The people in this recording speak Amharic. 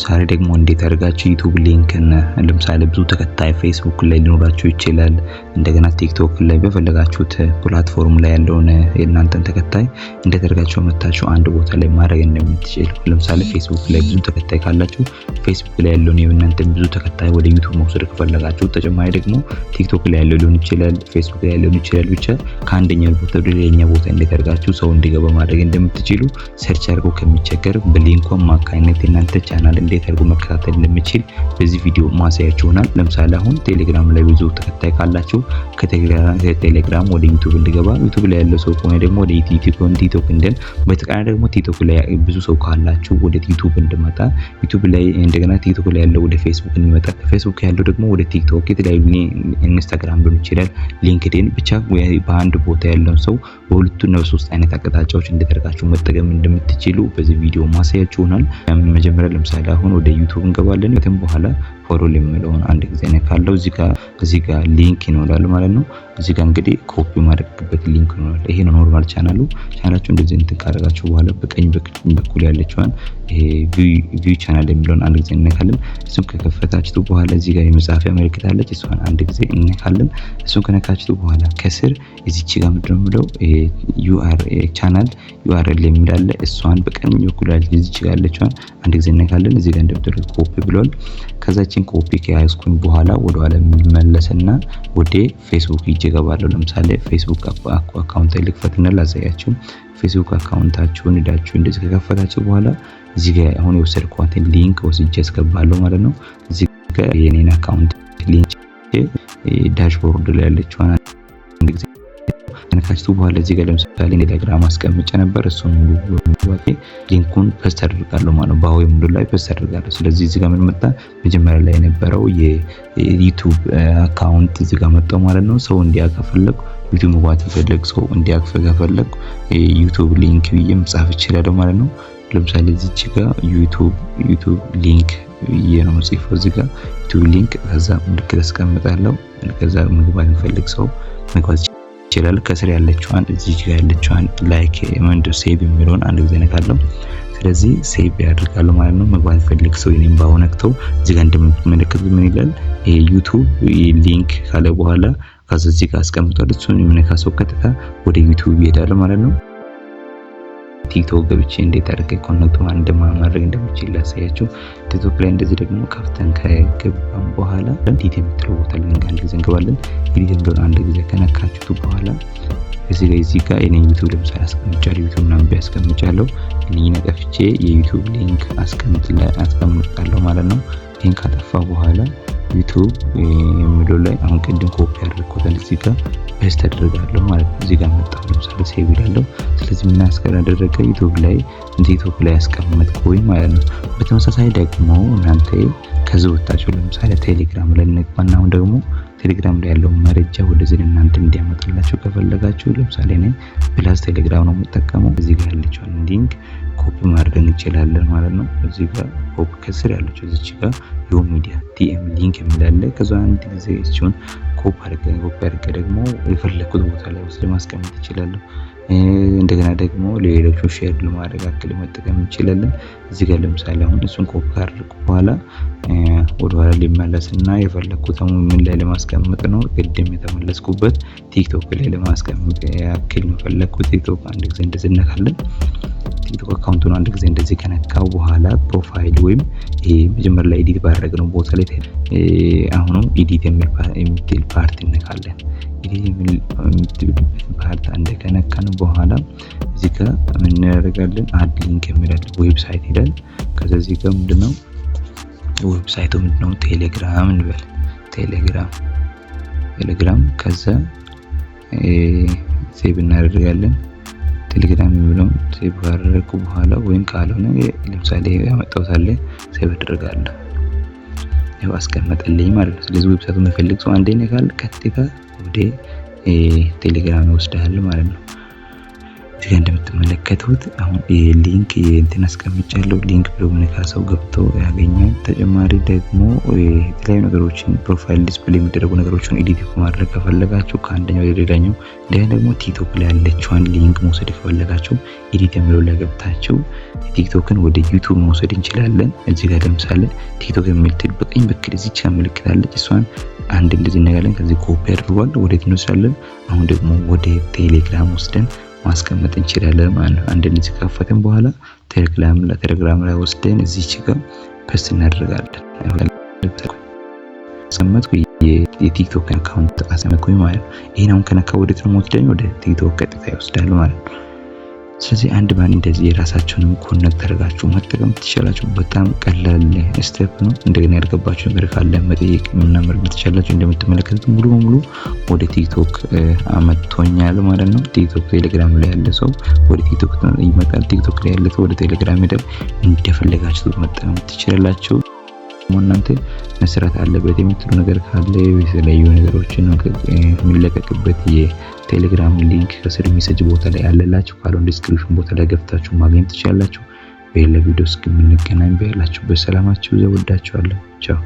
ዛሬ ደግሞ እንዴት አድርጋችሁ ዩቲዩብ ሊንክን ለምሳሌ ብዙ ተከታይ ፌስቡክ ላይ ሊኖራችሁ ይችላል። እንደገና ቲክቶክ ላይ በፈለጋችሁት ፕላትፎርም ላይ ያለውን የእናንተን ተከታይ እንዴት አድርጋችሁ መታችሁ አንድ ቦታ ላይ ማድረግ እንደምትችሉ። ለምሳሌ ፌስቡክ ላይ ብዙ ተከታይ ካላችሁ ፌስቡክ ላይ ያለውን የእናንተን ብዙ ተከታይ ወደ ዩቲዩብ መውሰድ ከፈለጋችሁ፣ ተጨማሪ ደግሞ ቲክቶክ ላይ ያለው ሊሆን ይችላል፣ ፌስቡክ ላይ ያለው ሊሆን ይችላል። ብቻ ከአንደኛው ቦታ ወደ ሌላኛው ቦታ እንዴት አድርጋችሁ ሰው እንዲገባ ማድረግ እንደምትችሉ ሰርች አድርጎ ከሚቸገር በሊንኩ አማካኝነት የእናንተ ቻናል እንዴት አድርጎ መከታተል እንደምችል በዚህ ቪዲዮ ማሳያችሁ ይሆናል። ለምሳሌ አሁን ቴሌግራም ላይ ብዙ ተከታይ ካላችሁ ከቴሌግራም ወደ ዩቲዩብ እንዲገባ፣ ዩቲዩብ ላይ ያለው ሰው ከሆነ ደግሞ ወደ ቲክቶክ እንደን፣ በተቃራኒ ደግሞ ቲክቶክ ላይ ብዙ ሰው ካላችሁ ወደ ዩቲዩብ እንድመጣ፣ ዩቲዩብ ላይ እንደገና ቲክቶክ ላይ ያለው ወደ ፌስቡክ እንዲመጣ፣ ከፌስቡክ ያለው ደግሞ ወደ ቲክቶክ፣ የተለያዩ ኢንስታግራም ሊሆን ይችላል፣ ሊንክድኢን፣ ብቻ በአንድ ቦታ ያለውን ሰው በሁለቱና በሶስት አይነት አቅጣጫዎች እንዴት አድርጋችሁ መጠቀም እንደምትችሉ በዚህ ቪዲዮ ማሳያችሁ ይሆናል። መጀመሪያ ለምሳሌ አሁን ወደ ዩቲዩብ እንገባለን። ከዚያም በኋላ ፎሎ የሚለውን አንድ ጊዜ ነካለው። እዚህ ጋር ሊንክ ይኖራል ማለት ነው። እዚህ ጋር እንግዲህ ኮፒ ማድረግበት ሊንክ ይኖራል። ይሄ ነው ኖርማል ቻናላችሁ እንደዚህ እንትን ካደረጋችሁ በኋላ በቀኝ በኩል ያለችዋን ቪው ቻናል የሚለውን አንድ ጊዜ እንነካለን። እሱን ከከፈታችሁ በኋላ እዚህ ጋር የመጻፊያ ምልክት አለች። እሷን አንድ ጊዜ እንነካለን። እሱን ከነካችሁ በኋላ ከስር እዚች ጋር ምንድነው የሚለው ቻናል ዩአርኤል የሚል አለ። እሷን በቀኝ በኩል እዚች ጋር ያለችዋን አንድ ጊዜ እንነካለን። እዚህ ጋር እንደምትደርሱ ኮፒ ብሏል። ከዛችን ኮፒ ከያዝኩኝ በኋላ ወደ ኋላ መለስና ወደ ፌስቡክ ይገባለሁ። ለምሳሌ ፌስቡክ አካውንት ልክፈትና ላሳያችሁ። ፌስቡክ አካውንታችሁን ሄዳችሁ እንደዚህ ከከፈታችሁ በኋላ እዚህ ጋር አሁን የወሰድኳትን ሊንክ ወስጄ አስገባለሁ ማለት ነው። እዚህ ጋር የኔን አካውንት ሊንክ ዳሽቦርድ ላይ ያለችው ከነካችሁ በኋላ እዚህ ጋር ለምሳሌ ቴሌግራም አስቀምጬ ነበር። እሱን ሙሉ ሊንኩን ፔስት አድርጋለሁ ማለት ነው። ባው ሙሉ ላይ ፔስት አድርጋለሁ። ስለዚህ እዚህ ጋር ምን መጣ? መጀመሪያ ላይ የነበረው የዩቲዩብ አካውንት እዚህ ጋር መጣው ማለት ነው። ሰው እንዲያከፈለኩ ዩቲዩብ መግባት ይፈልግ ሰው እንዲያከፈለኩ ዩቲዩብ ሊንክ ብዬ መጻፍ ይችላል ማለት ነው። ለምሳሌ እዚች ጋር ዩቲዩብ ሊንክ ነው ጽፎ እዚህ ጋር ዩቲዩብ ሊንክ ከዛ ምልክት አስቀምጣለሁ። ከዛ መግባት የሚፈልግ ሰው መግባት ይችላል። ከስር ያለችዋን እዚህ ጋር ያለችዋን ላይክ ሴቭ የሚለውን አንድ ጊዜ ነካለው። ስለዚህ ሴቭ ያደርጋሉ ማለት ነው። መግባት ፈልግ ሰው የኔም ባው ነክተው እዚህ ጋር እንደምትመለከቱት ምን ይላል? ዩቲዩብ ሊንክ ካለ በኋላ ከዚህ ጋር አስቀምጧል። እሱን የምነካ ሰው ቀጥታ ወደ ዩቲዩብ ይሄዳል ማለት ነው። ቲክቶክ ገብቼ እንዴት አድርጌ ኮኔክት ማድረግ እንደምችል ላሳያችሁ። ቲክቶክ ላይ እንደዚህ ደግሞ ከፍተን ከገባን በኋላ ኤዲት የምትለው ቦታ ላይ አንድ ጊዜ እንገባለን። ኤዲት የምትለው አንድ ጊዜ ከነካችሁት በኋላ እዚህ ጋር የኔ ዩቲዩብ ለምሳሌ አስቀምጫለሁ። ዩቲዩብ ናም ቢያስቀምጫለሁ እኔ ነጥፍቼ የዩቲዩብ ሊንክ አስቀምጣለሁ ማለት ነው። ይሄን ካጠፋ በኋላ ዩቲዩብ የሚለው ላይ አሁን ቅድም ኮፒ አድርጌታል እዚህ ጋር ፔስት አድርጋለሁ ማለት ነው። እዚህ ጋር መጣሁ ለምሳሌ ሴቭ ይላል። ስለዚህ ምን አስቀራደረገ ዩቲዩብ ላይ ያስቀመጥኩኝ ማለት ነው። በተመሳሳይ ደግሞ እናንተ ከዚህ ወጣችሁ ለምሳሌ ቴሌግራም ላይ እንግባና አሁን ደግሞ ቴሌግራም ላይ ያለው መረጃ ወደዚህ እናንተ እንዲያመጣላችሁ ከፈለጋችሁ ለምሳሌ እኔ ፕላስ ቴሌግራም ነው የምጠቀመው። እዚህ ጋር ያለችው ሊንክ ኮፒ ማድረግ እንችላለን ማለት ነው። እዚህ ጋር ኮፒ ከስር ያለችው እዚህ ጋር ዮ ሚዲያ ቲኤም ሊንክ የሚላለ ከዛ አንድ ጊዜ እሱን ኮፒ አድርገ ደግሞ የፈለኩት ቦታ ላይ ወስደ ማስቀመጥ ይችላል። እንደገና ደግሞ ለሌሎቹ ሼር ለማድረግ አክል መጠቀም እንችላለን። እዚህ ጋር ለምሳሌ አሁን እሱን ኮፒ ካደረኩ በኋላ ወደ ኋላ ሊመለስና የፈለኩት ምን ላይ ለማስቀመጥ ነው ቅድም የተመለስኩበት ቲክቶክ ላይ ለማስቀመጥ ያክል ነው ፈለኩት። ቲክቶክ አንድ ጊዜ እንደዚህ ነካለን። ቲክቶክ አካውንቱን አንድ ጊዜ እንደዚህ ከነካው በኋላ ፕሮፋይል ወይም መጀመሪያ ላይ ኤዲት ባደረግነው ቦታ ላይ አሁንም ኤዲት የሚል ፓርት እንነካለን። ኤዲት የሚል ፓርት አንድ ከነካን በኋላ እዚህ ጋር ምን እናደርጋለን? አድ ሊንክ የሚላል ዌብሳይት ሄዳል። ከዛ እዚህ ጋር ምንድነው ዌብሳይቱ ምንድነው? ቴሌግራም እንበል። ቴሌግራም ከዛ ሴቭ እናደርጋለን። ቴሌግራም የሚለው ሴቭ ካደረኩ በኋላ ወይም ካልሆነ ለምሳሌ ያመጣውታል ሴቭ አደርጋለሁ። ያው አስቀመጠልኝ ማለት ነው። ስለዚህ ዌብሳይቱ የሚፈልግ ሰው አንዴ ነካል ቀጥታ ወደ ቴሌግራም ይወስዳል ማለት ነው። እዚህ ጋር እንደምትመለከቱት አሁን ሊንክ እንትን አስቀምጫለሁ። ሊንክ ብሎ ሰው ገብቶ ያገኛል። ተጨማሪ ደግሞ የተለያዩ ነገሮችን ፕሮፋይል ዲስፕሌይ የሚደረጉ ነገሮችን ኤዲት ማድረግ ከፈለጋችሁ ከአንደኛው ወደ ሌላኛው፣ እንደገና ደግሞ ቲክቶክ ላይ ያለችውን ሊንክ መውሰድ ከፈለጋችሁ ኤዲት የሚለው ላይ ገብታችሁ ቲክቶክን ወደ ዩቲዩብ መውሰድ እንችላለን። እዚህ ጋር ለምሳሌ ቲክቶክ የሚልት በቀኝ በኩል እዚች ጋር ምልክት አለች። እሷን አንድ እንደዚህ እናያለን። ከዚህ ኮፒ አድርጓል ወዴት እንወስዳለን? አሁን ደግሞ ወደ ቴሌግራም ወስደን ማስቀመጥ እንችላለን ማለት ነው። አንድ እንደዚህ ከፈተን በኋላ ቴሌግራም ላይ ወስደን እዚች ጋር ፔስት እናደርጋለን። አስቀመጥኩ የቲክቶክ አካውንት አስቀመጥኩኝ ማለት ነው። ይሄን አሁን ከነካ ወዴት ነው የምወስደኝ? ወደ ቲክቶክ ቀጥታ ይወስዳል ማለት ነው። ስለዚህ አንድ ባንድ እንደዚህ የራሳችሁንም ኮኔክት አድርጋችሁ መጠቀም ትችላላችሁ። በጣም ቀላል ስቴፕ ነው። እንደገና ያልገባችሁ ነገር ካለ መጠየቅ ምናምን ትችላላችሁ። እንደምትመለከቱት ሙሉ በሙሉ ወደ ቲክቶክ አመጥቶኛል ማለት ነው። ቲክቶክ ቴሌግራም ላይ ያለ ሰው ወደ ቲክቶክ ይመጣል። ቲክቶክ ላይ ያለ ሰው ወደ ቴሌግራም ሄደን እንደፈለጋችሁ መጠቀም ትችላላችሁ። እናንተ መስራት አለበት የምትሉ ነገር ካለ የተለያዩ ነገሮችን የሚለቀቅበት የቴሌግራም ሊንክ ከስር ሜሴጅ ቦታ ላይ ያለላችሁ፣ ካልሆነ ዲስክሪፕሽን ቦታ ላይ ገብታችሁ ማግኘት ትችላላችሁ። በሌላ ቪዲዮ እስከምንገናኝ በያላችሁበት ሰላማችሁ ይብዛ። ወዳችኋለሁ። ቻው